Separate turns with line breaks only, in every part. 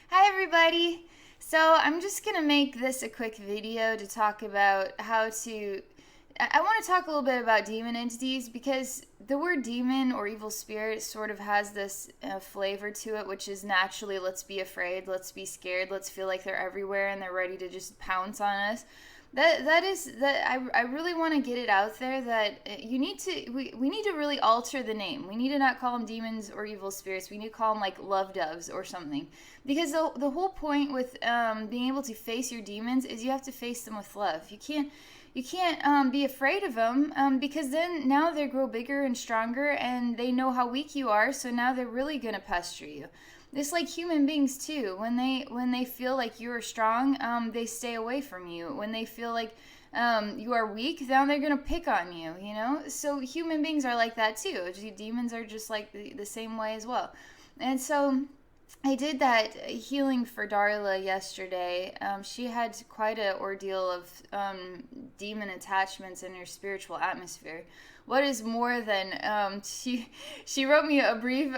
Hi, everybody. So, I'm just going to make this a quick video to talk about how to. I want to talk a little bit about demon entities because the word demon or evil spirit sort of has this flavor to it, which is naturally let's be afraid, let's be scared, let's feel like they're everywhere and they're ready to just pounce on us. I really want to get it out there that we need to really alter the name. We need to not call them demons or evil spirits. We need to call them like love doves or something, because the whole point with being able to face your demons is you have to face them with love. You can't be afraid of them, because then now they grow bigger and stronger and they know how weak you are, so now they're really gonna pester you. It's like human beings too. When they feel like you are strong, they stay away from you. When they feel like you are weak, now they're gonna pick on you. You know. So human beings are like that too. Demons are just like the same way as well. And so I did that healing for Darla yesterday. She had quite an ordeal of demon attachments in her spiritual atmosphere. What is more than she wrote me a brief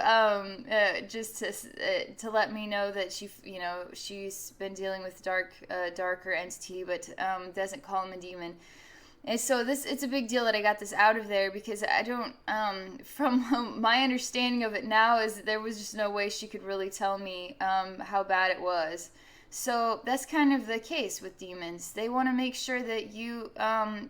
just to let me know that she's been dealing with darker entity, but doesn't call him a demon. And so it's a big deal that I got this out of there, because I don't from my understanding of it now is there was just no way she could really tell me how bad it was. So that's kind of the case with demons. They want to make sure that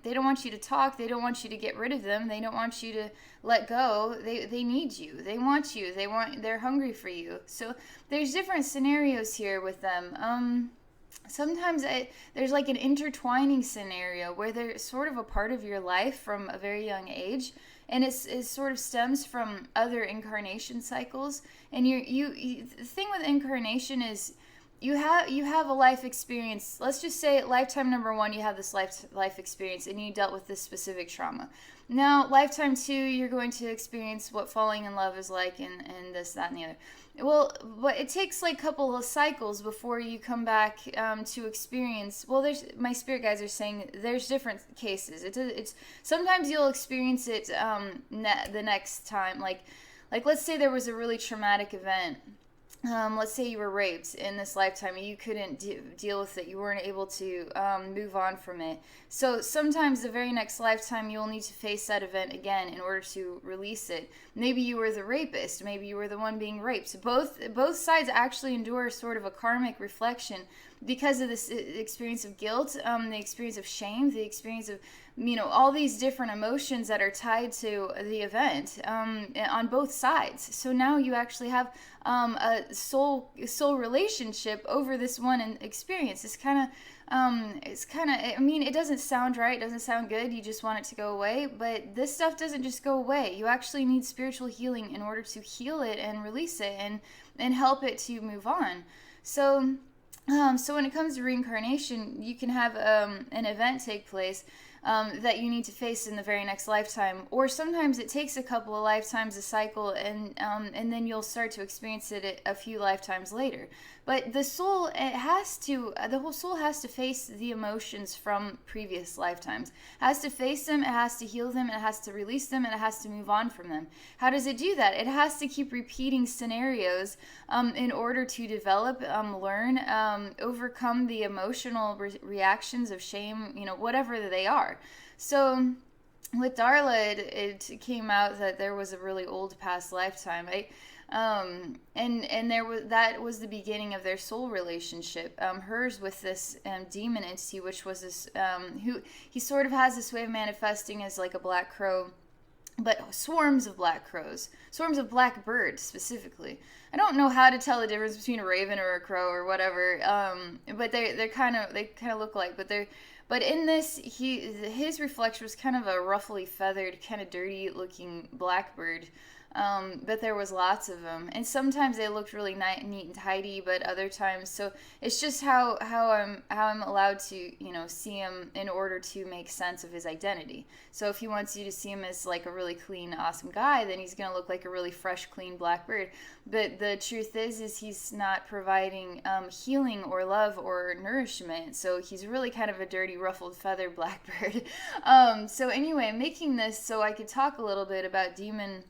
they don't want you to talk. They don't want you to get rid of them. They don't want you to let go. They need you. They want you. They're hungry for you. So there's different scenarios here with them. Sometimes there's like an intertwining scenario where they're sort of a part of your life from a very young age, and it sort of stems from other incarnation cycles. And the thing with incarnation is you have a life experience. Let's just say lifetime number one, you have this life experience and you dealt with this specific trauma. Now lifetime two, you're going to experience what falling in love is like, and this, that, and the other. Well, but it takes like a couple of cycles before you come back to experience. Well, there's my spirit guides are saying there's different cases. It's sometimes you'll experience it the next time. Like let's say there was a really traumatic event. Let's say you were raped in this lifetime and you couldn't deal with it. You weren't able to move on from it. So sometimes the very next lifetime you'll need to face that event again in order to release it. Maybe you were the rapist. Maybe you were the one being raped. Both sides actually endure sort of a karmic reflection because of this experience of guilt, the experience of shame, the experience of all these different emotions that are tied to the event on both sides. So now you actually have a soul relationship over this one experience. I mean, it doesn't sound right, it doesn't sound good, you just want it to go away, but this stuff doesn't just go away. You actually need spiritual healing in order to heal it and release it and help it to move on. So when it comes to reincarnation, you can have an event take place that you need to face in the very next lifetime, or sometimes it takes a couple of lifetimes a cycle, and then you'll start to experience it a few lifetimes later. But the soul, the whole soul has to face the emotions from previous lifetimes. It has to face them, it has to heal them, it has to release them, and it has to move on from them. How does it do that? It has to keep repeating scenarios in order to develop, learn, overcome the emotional reactions of shame, whatever they are. So with Darla, it came out that there was a really old past lifetime. And that was the beginning of their soul relationship. Hers with this demon entity, which was this who he sort of has this way of manifesting as like a black crow, but swarms of black crows, swarms of black birds specifically. I don't know how to tell the difference between a raven or a crow or whatever, but they kind of look alike. But in this, his reflection was kind of a ruffly feathered, kind of dirty looking blackbird. But there was lots of them, and sometimes they looked really neat and tidy, but other times, so it's just how I'm allowed to see him in order to make sense of his identity. So if he wants you to see him as like a really clean, awesome guy, then he's gonna look like a really fresh, clean black bird. But the truth is he's not providing healing or love or nourishment. So he's really kind of a dirty, ruffled feather blackbird. So anyway, I'm making this so I could talk a little bit about demon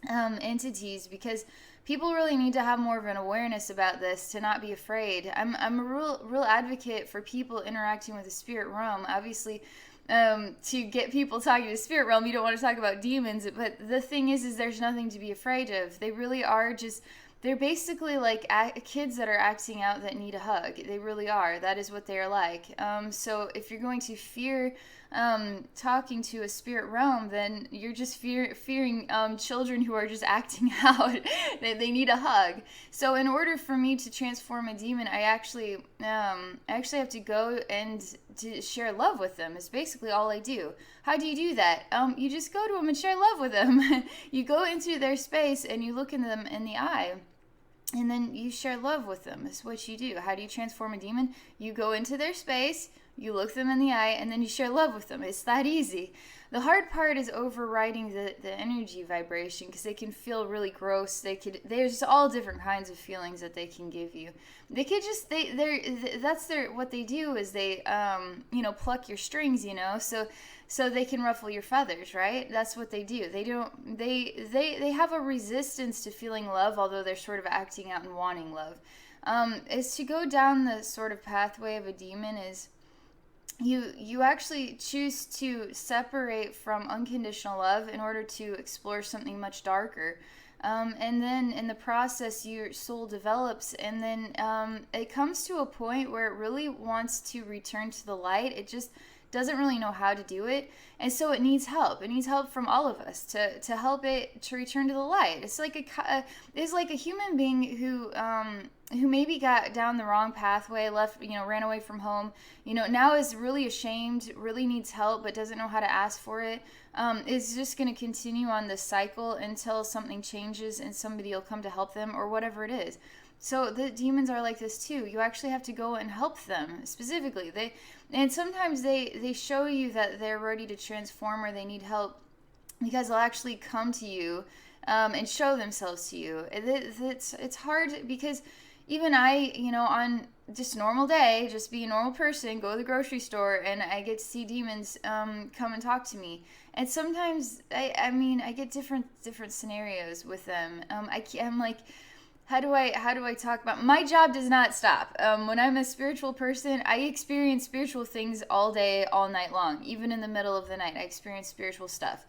entities, because people really need to have more of an awareness about this, to not be afraid. I'm a real advocate for people interacting with the spirit realm. Obviously, to get people talking to the spirit realm, you don't want to talk about demons. But the thing is there's nothing to be afraid of. They really are just, they're basically like kids that are acting out that need a hug. They really are. That is what they are like. So if you're going to fear talking to a spirit realm, then you're just fearing children who are just acting out. They need a hug. So in order for me to transform a demon, I actually have to go and to share love with them. It's basically all I do. How do you do that? You just go to them and share love with them. You go into their space and you look in them in the eye. And then you share love with them. That's what you do. How do you transform a demon? You go into their space, you look them in the eye, and then you share love with them. It's that easy. The hard part is overriding the energy vibration, because they can feel really gross. There's all different kinds of feelings that they can give you. They could just what they do is they pluck your strings, so they can ruffle your feathers, right? That's what they do. They have a resistance to feeling love, although they're sort of acting out and wanting love. Is to go down the sort of pathway of a demon is you actually choose to separate from unconditional love in order to explore something much darker. And then in the process, your soul develops, and then it comes to a point where it really wants to return to the light. It just doesn't really know how to do it, and so it needs help. It needs help from all of us to help it to return to the light. It's like a human being who maybe got down the wrong pathway, ran away from home, now is really ashamed, really needs help, but doesn't know how to ask for it. Is just going to continue on this cycle until something changes and somebody will come to help them, or whatever it is. So the demons are like this too. You actually have to go and help them specifically. And sometimes they show you that they're ready to transform or they need help, because they'll actually come to you and show themselves to you. It's hard, because even I, on just a normal day, just be a normal person, go to the grocery store, and I get to see demons come and talk to me. And sometimes I get different scenarios with them. I'm like, how do I talk about, my job does not stop. When I'm a spiritual person, I experience spiritual things all day, all night long. Even in the middle of the night, I experience spiritual stuff.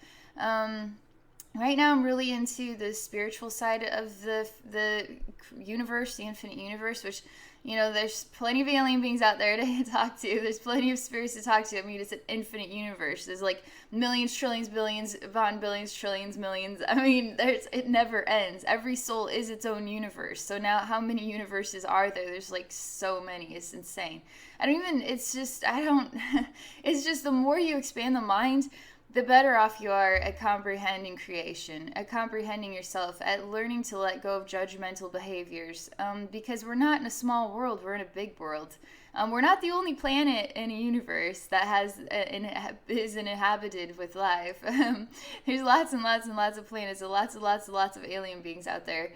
Right now, I'm really into the spiritual side of the universe, the infinite universe, which, there's plenty of alien beings out there to talk to. There's plenty of spirits to talk to. I mean, it's an infinite universe. There's like millions, trillions, billions, upon billions, trillions, millions. I mean, it never ends. Every soul is its own universe. So now, how many universes are there? There's like so many. It's insane. It's just the more you expand the mind, the better off you are at comprehending creation, at comprehending yourself, at learning to let go of judgmental behaviors. Because we're not in a small world, we're in a big world. We're not the only planet in a universe that is inhabited with life. There's lots and lots and lots of planets, and lots of alien beings out there.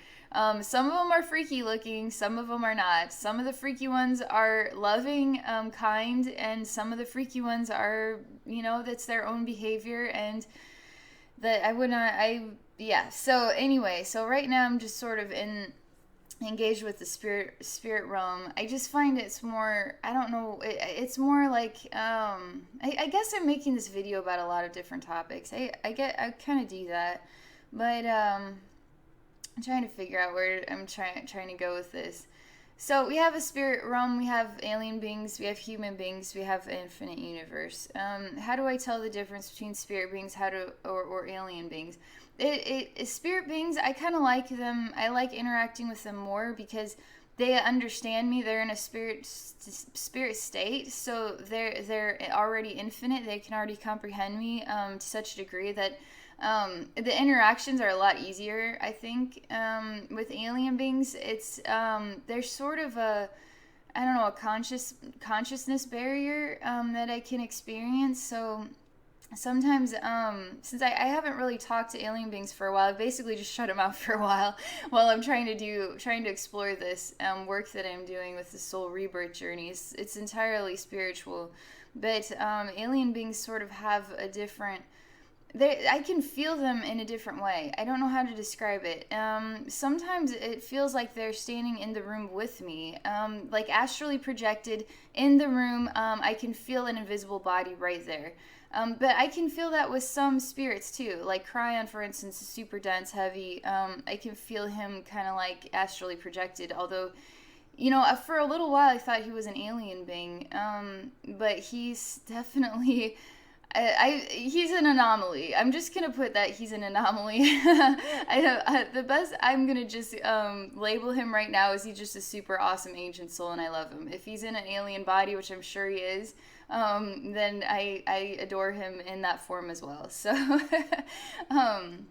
Some of them are freaky looking, some of them are not. Some of the freaky ones are loving, kind, and some of the freaky ones are, that's their own behavior, and that so anyway, so right now I'm just sort of engaged with the spirit realm. I just find it's more, I don't know, it's more like, I guess I'm making this video about a lot of different topics. I kind of do that, but I'm trying to figure out where I'm trying to go with this. So we have a spirit realm, we have alien beings, we have human beings, we have an infinite universe. How do I tell the difference between spirit beings or alien beings? Spirit beings, I kind of like them. I like interacting with them more because they understand me. They're in a spirit state, so they're already infinite. They can already comprehend me to such a degree that the interactions are a lot easier, I think. With alien beings, it's there's sort of a consciousness barrier that I can experience. So sometimes, since I haven't really talked to alien beings for a while, I've basically just shut them out for a while I'm trying to explore this work that I'm doing with the soul rebirth journey. It's entirely spiritual, but alien beings sort of have a different I can feel them in a different way. I don't know how to describe it. Sometimes it feels like they're standing in the room with me, like astrally projected in the room. I can feel an invisible body right there. But I can feel that with some spirits too. Like Cryon, for instance, is super dense, heavy. I can feel him kind of like astrally projected, although for a little while I thought he was an alien being, but he's definitely. He's an anomaly. I'm just gonna put that he's an anomaly. The best I'm gonna just label him right now is he's just a super awesome ancient soul, and I love him. If he's in an alien body, which I'm sure he is, then I adore him in that form as well. So, um,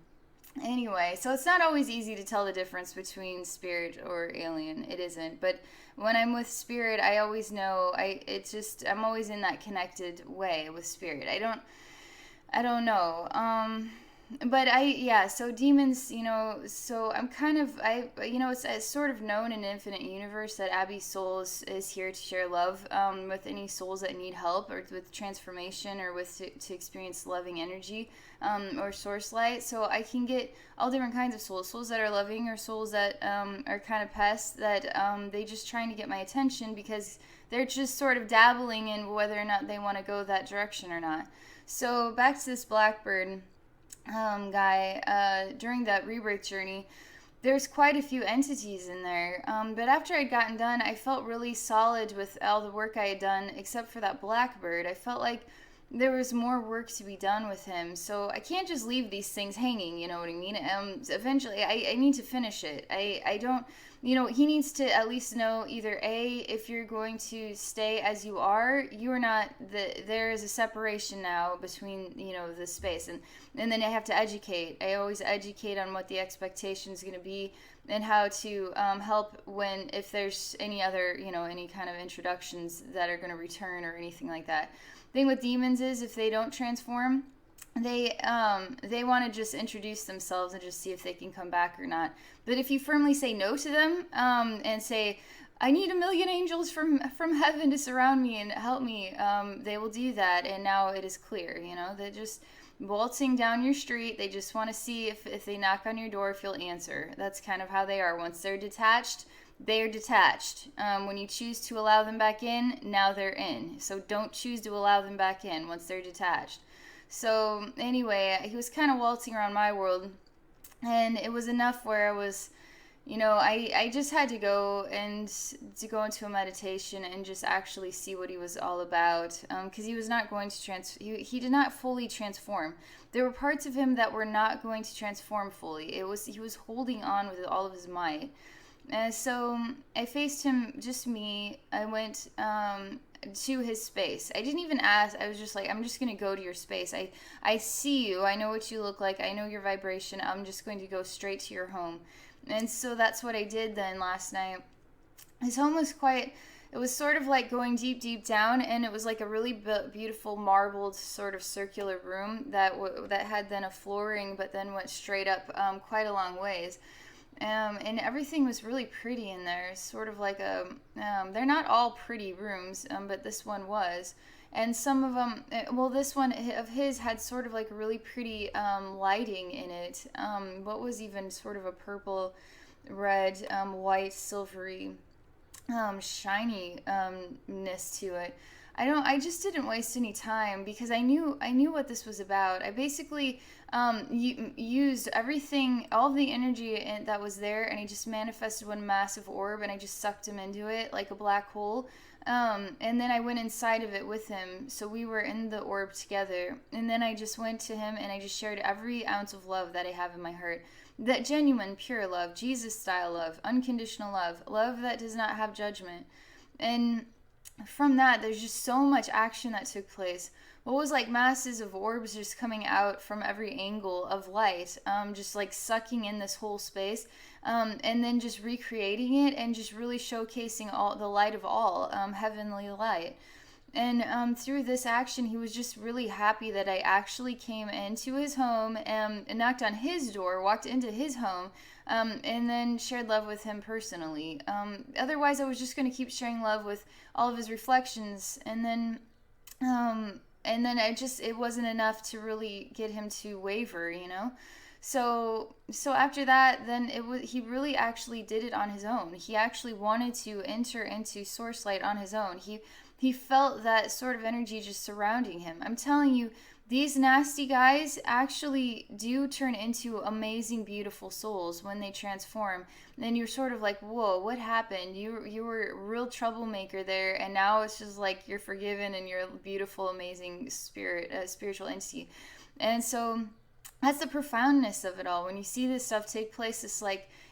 anyway, so it's not always easy to tell the difference between spirit or alien. It isn't. But when I'm with spirit, I always know I'm always in that connected way with spirit. I don't know. But so demons, so I'm kind of, it's sort of known in Infinite Universe that Abby's soul is here to share love with any souls that need help or with transformation or to experience loving energy or source light. So I can get all different kinds of souls that are loving or souls that are kind of pests that they just trying to get my attention because they're just sort of dabbling in whether or not they want to go that direction or not. So back to this Blackbird guy, during that rebirth journey, there's quite a few entities in there. But after I'd gotten done, I felt really solid with all the work I had done, except for that Blackbird. I felt like there was more work to be done with him. So I can't just leave these things hanging, you know what I mean? Eventually, I need to finish it. I don't, he needs to at least know either A, if you're going to stay as you are not, there is a separation now between, the space. And then I have to educate. I always educate on what the expectation is going to be and how to help if there's any other, any kind of introductions that are going to return or anything like that. Thing with demons is if they don't transform, they want to just introduce themselves and just see if they can come back or not. But if you firmly say no to them and say, I need 1,000,000 angels from heaven to surround me and help me, they will do that. And now it is clear, they're just waltzing down your street. They just want to see if they knock on your door, if you'll answer. That's kind of how they are. Once they're detached, they're detached. When you choose to allow them back in, now they're in. So don't choose to allow them back in once they're detached. So anyway, he was kind of waltzing around my world, and it was enough where I was, I just had to go into a meditation and just actually see what he was all about, because he was not going to he did not fully transform. There were parts of him that were not going to transform fully. He was holding on with all of his might. So I faced him, just me. I went to his space. I didn't even ask. I was just like, I'm just going to go to your space. I see you. I know what you look like. I know your vibration. I'm just going to go straight to your home. And so that's what I did then last night. His home was it was sort of like going deep, deep down, and it was like a really beautiful marbled sort of circular room that had then a flooring, but then went straight up quite a long ways. And everything was really pretty in there. Sort of like they're not all pretty rooms, but this one was. And some of them, this one of his had sort of like really pretty lighting in it. What was even sort of a purple, red, white, silvery, shininess to it. I just didn't waste any time because I knew what this was about. I basically used everything, all the energy that was there, and I just manifested one massive orb, and I just sucked him into it like a black hole. And then I went inside of it with him, so we were in the orb together. And then I just went to him, and I just shared every ounce of love that I have in my heart. That genuine, pure love, Jesus-style love, unconditional love that does not have judgment. And from that, there's just so much action that took place. What was like masses of orbs just coming out from every angle of light, just like sucking in this whole space, and then just recreating it and just really showcasing all the light of all, heavenly light. And through this action, he was just really happy that I actually came into his home and knocked on his door, walked into his home, and then shared love with him personally. Otherwise, I was just going to keep sharing love with all of his reflections. And then And then it wasn't enough to really get him to waver, you know. So after that, then he really actually did it on his own. He actually wanted to enter into source light on his own. He felt that sort of energy just surrounding him. I'm telling you, these nasty guys actually do turn into amazing, beautiful souls when they transform. And you're sort of like, whoa, what happened? You were a real troublemaker there, and now it's just like you're forgiven and you're a beautiful, amazing spiritual entity. And so that's the profoundness of it all. When you see this stuff take place,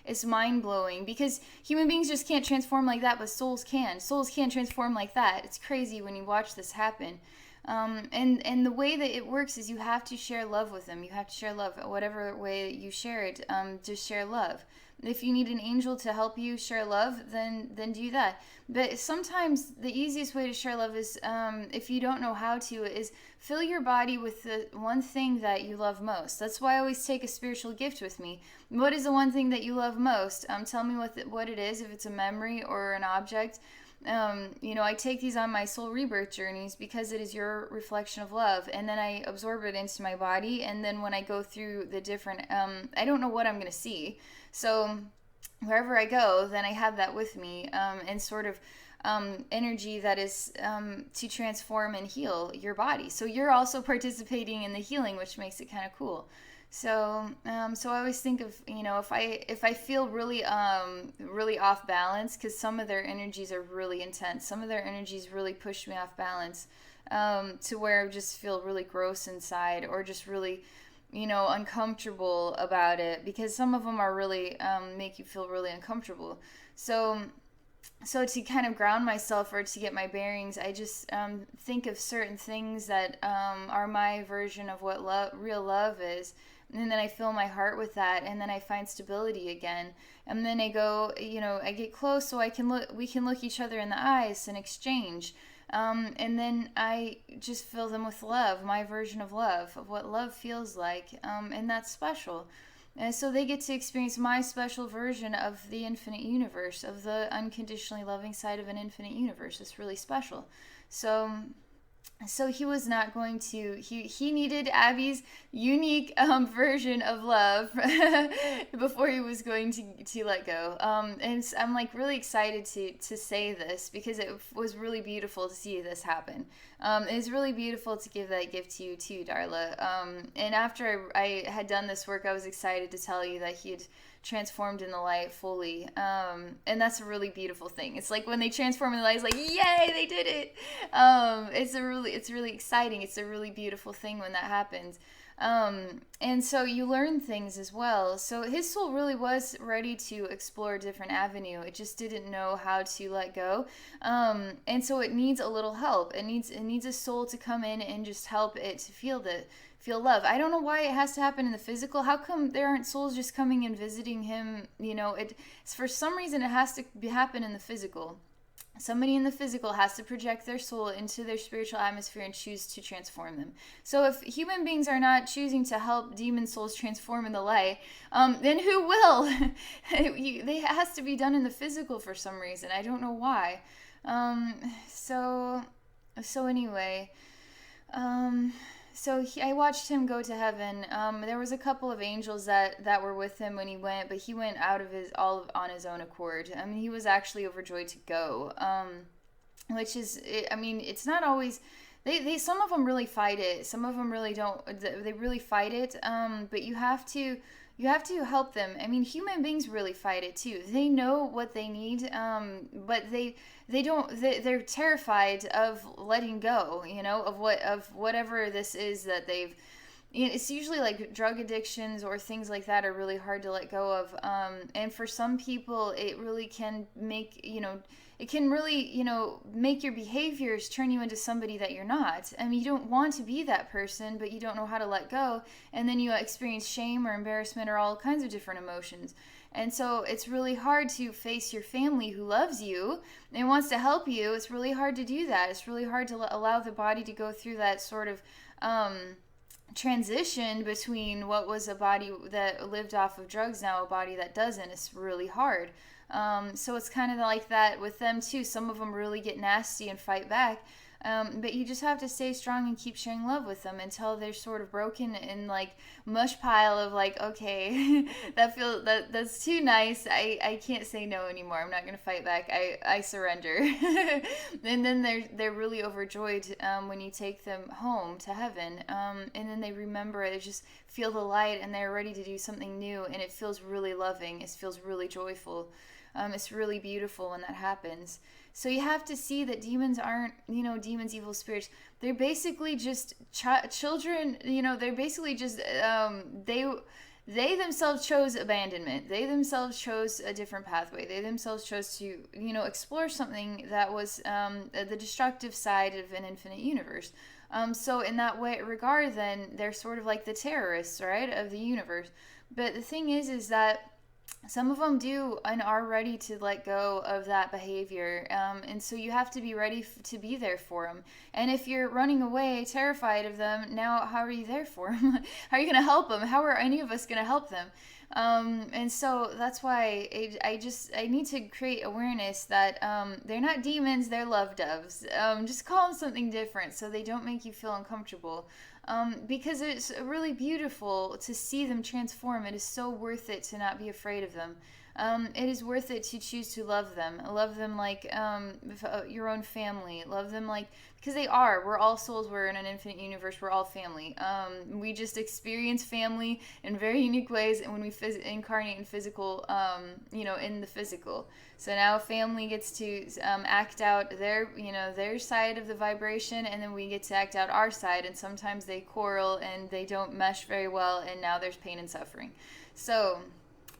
it's mind-blowing, because human beings just can't transform like that, but souls can. Souls can transform like that. It's crazy when you watch this happen. And the way that it works is you have to share love with them. You have to share love, whatever way that you share it. Just share love. If you need an angel to help you share love, then do that. But sometimes the easiest way to share love is, if you don't know how to, is fill your body with the one thing that you love most. That's why I always take a spiritual gift with me. What is the one thing that you love most? Tell me what it is, if it's a memory or an object. I take these on my soul rebirth journeys because it is your reflection of love, and then I absorb it into my body. And then when I go through the different, I don't know what I'm going to see. So wherever I go, then I have that with me, and sort of energy that is to transform and heal your body. So you're also participating in the healing, which makes it kind of cool. So I always think of, if I feel really really off balance, because some of their energies are really intense. Some of their energies really push me off balance, to where I just feel really gross inside, or just really, uncomfortable about it, because some of them are really make you feel really uncomfortable. So to kind of ground myself, or to get my bearings, I just think of certain things that are my version of what real love is. And then I fill my heart with that, and then I find stability again. And then I go, I get close so we can look each other in the eyes and exchange. And then I just fill them with love, my version of what love feels like. And that's special. And so they get to experience my special version of the infinite universe, of the unconditionally loving side of an infinite universe. It's really special. So he was not going to, he needed Abby's unique version of love before he was going to let go. And I'm like really excited to say this, because it was really beautiful to see this happen. It was really beautiful to give that gift to you too, Darla. And after I had done this work, I was excited to tell you that he had transformed in the light fully, and that's a really beautiful thing. It's like when they transform in the light, it's like, yay, they did it. It's really exciting. It's a really beautiful thing when that happens. And so you learn things as well. So his soul really was ready to explore a different avenue. It just didn't know how to let go. And so it needs a little help. It needs a soul to come in and just help it to feel love. I don't know why it has to happen in the physical. How come there aren't souls just coming and visiting him? It's for some reason it has to happen in the physical. Somebody in the physical has to project their soul into their spiritual atmosphere and choose to transform them. So if human beings are not choosing to help demon souls transform in the light, then who will? It has to be done in the physical for some reason. I don't know why. So anyway, I watched him go to heaven. There was a couple of angels that were with him when he went, but he went on his own accord. I mean, he was actually overjoyed to go. Which is, it's not always. They some of them really fight it. Some of them really don't. They really fight it. But you have to help them. I mean, human beings really fight it too. They know what they need, but they don't. They're terrified of letting go. Of whatever this is that they've. It's usually like drug addictions or things like that are really hard to let go of. And for some people, it really can make It can really, make your behaviors turn you into somebody that you're not. I mean, you don't want to be that person, but you don't know how to let go. And then you experience shame or embarrassment or all kinds of different emotions. And so it's really hard to face your family who loves you and wants to help you. It's really hard to do that. It's really hard to allow the body to go through that sort of transition between what was a body that lived off of drugs, now a body that doesn't. It's really hard. So it's kind of like that with them too. Some of them really get nasty and fight back. But you just have to stay strong and keep sharing love with them until they're sort of broken in like mush pile of like, okay, that's too nice. I can't say no anymore. I'm not gonna fight back. I surrender. And then they're really overjoyed when you take them home to heaven. And then they remember, they just feel the light and they're ready to do something new, and it feels really loving. It feels really joyful. It's really beautiful when that happens. So you have to see that demons aren't, demons, evil spirits. They're basically just children. They're basically just they themselves chose abandonment. They themselves chose a different pathway. They themselves chose to, explore something that was the destructive side of an infinite universe. So in that regard, then they're sort of like the terrorists, right, of the universe. But the thing is that some of them do and are ready to let go of that behavior, and so you have to be ready to be there for them. And if you're running away terrified of them, now how are you there for them? How are you going to help them? How are any of us going to help them? And so that's why I need to create awareness that they're not demons, they're love doves. Just call them something different so they don't make you feel uncomfortable. Because it's really beautiful to see them transform. It is so worth it to not be afraid of them. It is worth it to choose to love them. Love them like your own family. Love them like, because they are. We're all souls. We're in an infinite universe. We're all family. We just experience family in very unique ways, and when we incarnate in physical, in the physical. So now family gets to act out their side of the vibration, and then we get to act out our side. And sometimes they quarrel and they don't mesh very well, and now there's pain and suffering. So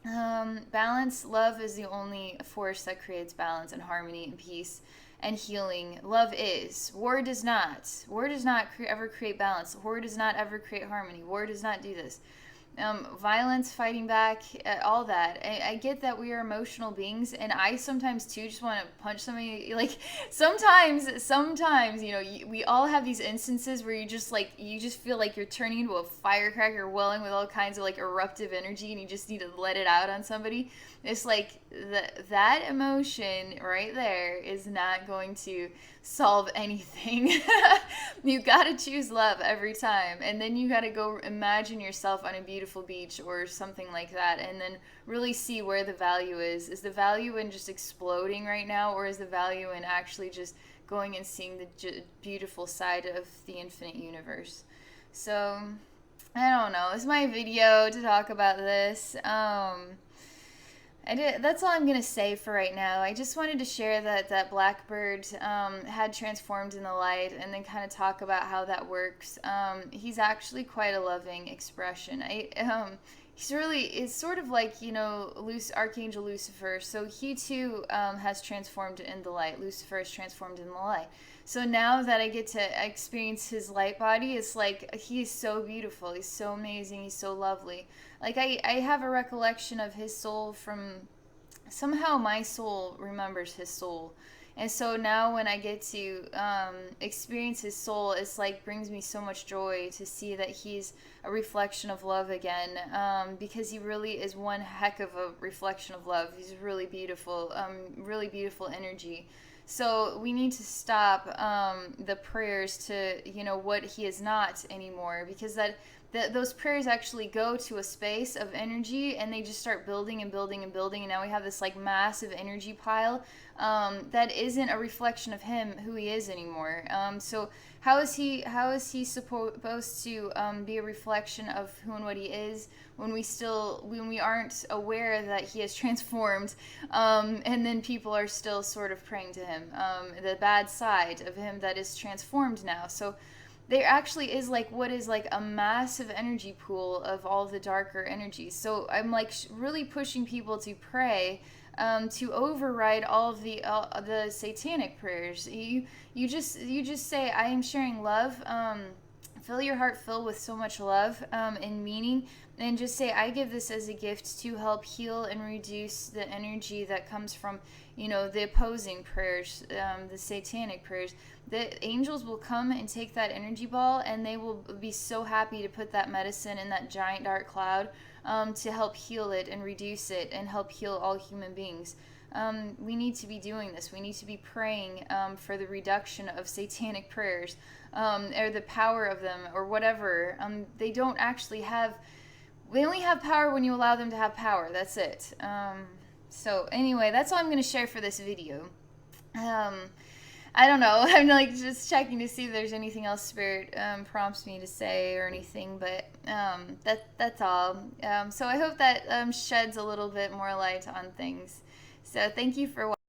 balance, love is the only force that creates balance and harmony and peace and healing. Love is. War does not. War does not ever create balance. War does not ever create harmony. War does not do this. Violence, fighting back, all that. I get that we are emotional beings, and I sometimes too just want to punch somebody. Like sometimes, we all have these instances where you just feel like you're turning into a firecracker, welling with all kinds of like eruptive energy, and you just need to let it out on somebody. It's like that emotion right there is not going to solve anything. You gotta choose love every time, and then you gotta go imagine yourself on a beautiful beach or something like that, and then really see where the value is. Is the value in just exploding right now, or is the value in actually just going and seeing the beautiful side of the infinite universe? So I don't know, it's my video to talk about this. That's all I'm going to say for right now. I just wanted to share that Blackbird had transformed in the light, and then kind of talk about how that works. He's actually quite a loving expression. It's sort of like, Archangel Lucifer. So he too has transformed in the light. Lucifer is transformed in the light. So now that I get to experience his light body, it's like he's so beautiful. He's so amazing. He's so lovely. Like I have a recollection of his soul from, somehow my soul remembers his soul. And so now when I get to experience his soul, it's like brings me so much joy to see that he's a reflection of love again, because he really is one heck of a reflection of love. He's really beautiful energy. So we need to stop the prayers to, what he is not anymore, because those prayers actually go to a space of energy, and they just start building and building and building, and now we have this like massive energy pile that isn't a reflection of him, who he is anymore. So how is he supposed to be a reflection of who and what he is when we aren't aware that he has transformed, and then people are still sort of praying to him, the bad side of him that is transformed now. So there actually is what is a massive energy pool of all the darker energies. So I'm really pushing people to pray, to override all of the satanic prayers. You just say, I am sharing love. Fill your heart filled with so much love and meaning, and just say, I give this as a gift to help heal and reduce the energy that comes from, the opposing prayers, the satanic prayers. The angels will come and take that energy ball, and they will be so happy to put that medicine in that giant dark cloud, to help heal it and reduce it and help heal all human beings. we need to be doing this. We need to be praying for the reduction of satanic prayers, or the power of them, or whatever. They don't actually have. They only have power when you allow them to have power. That's it. So anyway, that's all I'm going to share for this video. I don't know. I'm like just checking to see if there's anything else Spirit prompts me to say or anything, but that's all. So I hope that sheds a little bit more light on things. So thank you for watching.